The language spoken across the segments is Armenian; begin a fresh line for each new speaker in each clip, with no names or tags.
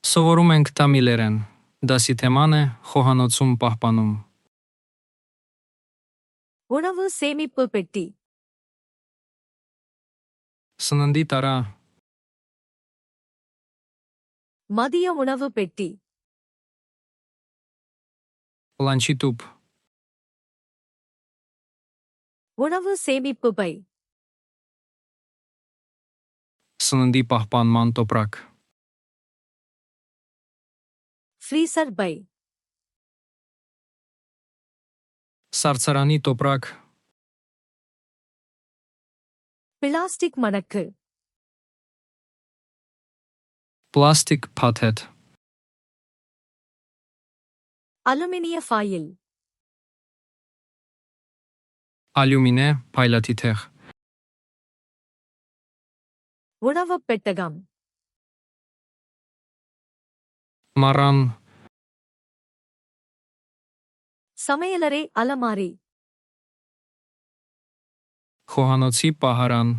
Սովորում ենք Թամիլերեն. Դասի թեման է խոհանոցում պահպանում։
உணவு சேமிப்பு பெட்டி
Սննդի տարա,
மதிய உணவு பெட்டி
լանչի տուփ,
உணவு சேமிப்பு பை
սննդի պահպանման տոպրակ,
ஃப்ரீசர் பை
սառցարանի տոպրակ,
பிளாஸ்டிக் மடக்கு
պլաստիկ փաթեթ,
அலுமினிய ஃபாயில்
ալյումինե փայլատի թեղ,
உணவு பெட்டகம்
մառան,
சமையலறை அலமாரி
խոհանոցի պահարան,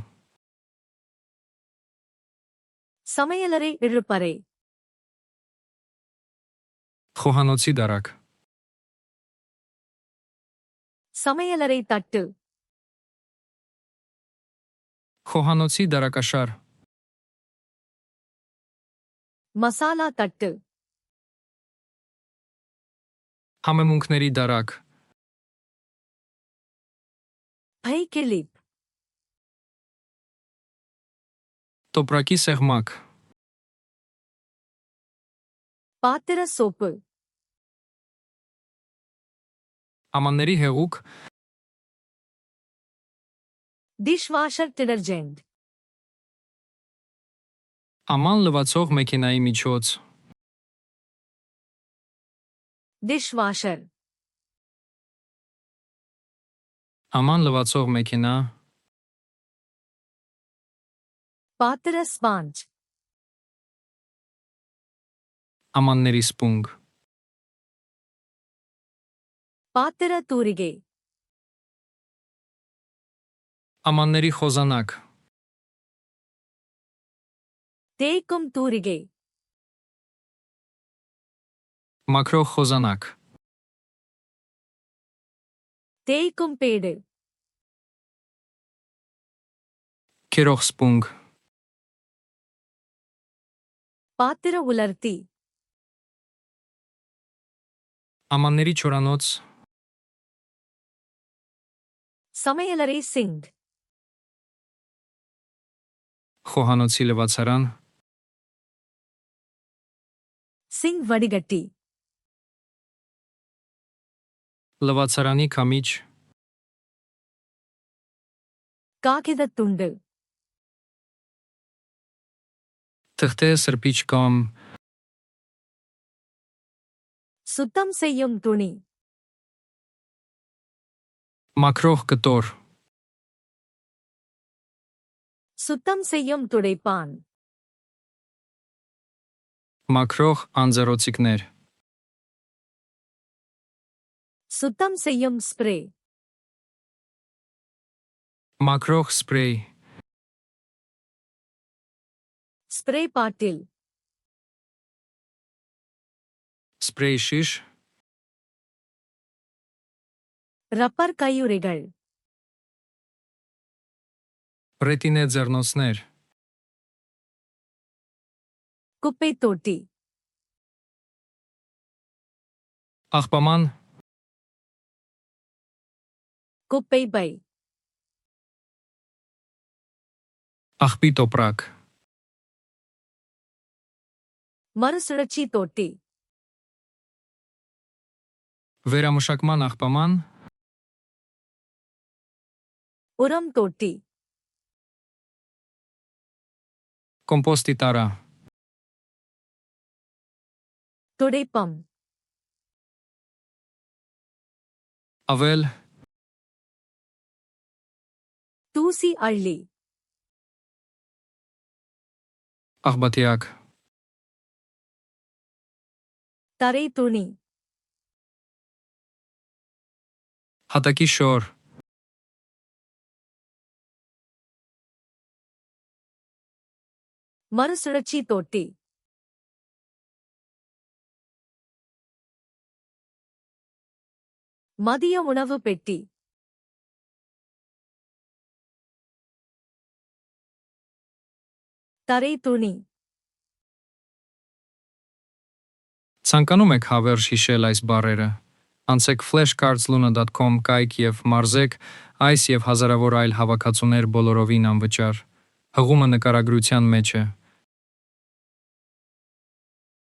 சமையலறை இழுப்பறை
խոհանոցի դարակ,
சமையலறை தட்டு
խոհանոցի դարակաշար,
மசாலா தட்டு
համեմունքների դարակ,
பை கிளிப்
տոպրակի սեղմակ,
பாத்திர சோப்பு
ամանների հեղուկ,
டிஷ்வாஷர் டிடர்ஜென்ட்
աման լվացող մեքենայի միջոց,
டிஷ்வாஷர்
աման լվացող մեքենա,
பாத்திர ஸ்பாஞ்ச்
ամանների սպունգ,
பாத்திர தூரிகை
ամանների խոզանակ,
தேய்க்கும் தூரிகை
մաքրող խոզանակ,
தேய்க்கும் பேடு
քերող սպունգ,
பாத்திர உலர்த்தி
ամանների չորանոց,
சமையலறை சிங்க்
խոհանոցի լվացարան,
சிங்க் வடிகட்டி
լվացարանի քամիչ,
காகித துண்டு
թղթե սրբիչ կամ
சுத்தம் செய்யும் துணி
մաքրող կտոր,
சுத்தம் செய்யும் துடைப்பான்
մաքրող անձեռոցիկներ,
சுத்தம் செய்யும் ஸ்ப்ரே
մաքրող սպրեյ,
ஸ்ப்ரே பாட்டில்
սպրեյ շիշ,
ரப்பர் கையுறைகள்
ռետինե ձեռնոցներ,
குப்பை தொட்டி
աղբաման,
குப்பை பை
աղբի տոպրակ,
மறுசுழற்சி தொட்டி
վերամշակման աղբաման,
உரம் தொட்டி
կոմպոստի տարա,
துடைப்பம்
ավել,
தூசி அள்ளி
աղբատիակ,
தரை துணி
հատակի շոր,
மறுசுழற்சி தொட்டி മതിയ ഉണവ് പെട്ടി. Տարի տունի.
Ցանկանում եք հավերժ հիշել այս բառերը։ Անցեք flashcards.luna.com կայք եւ մարզեք այս եւ հազարավոր այլ հավաքածուներ բոլորովին անվճար։ Հղումը նկարագրության մեջ է։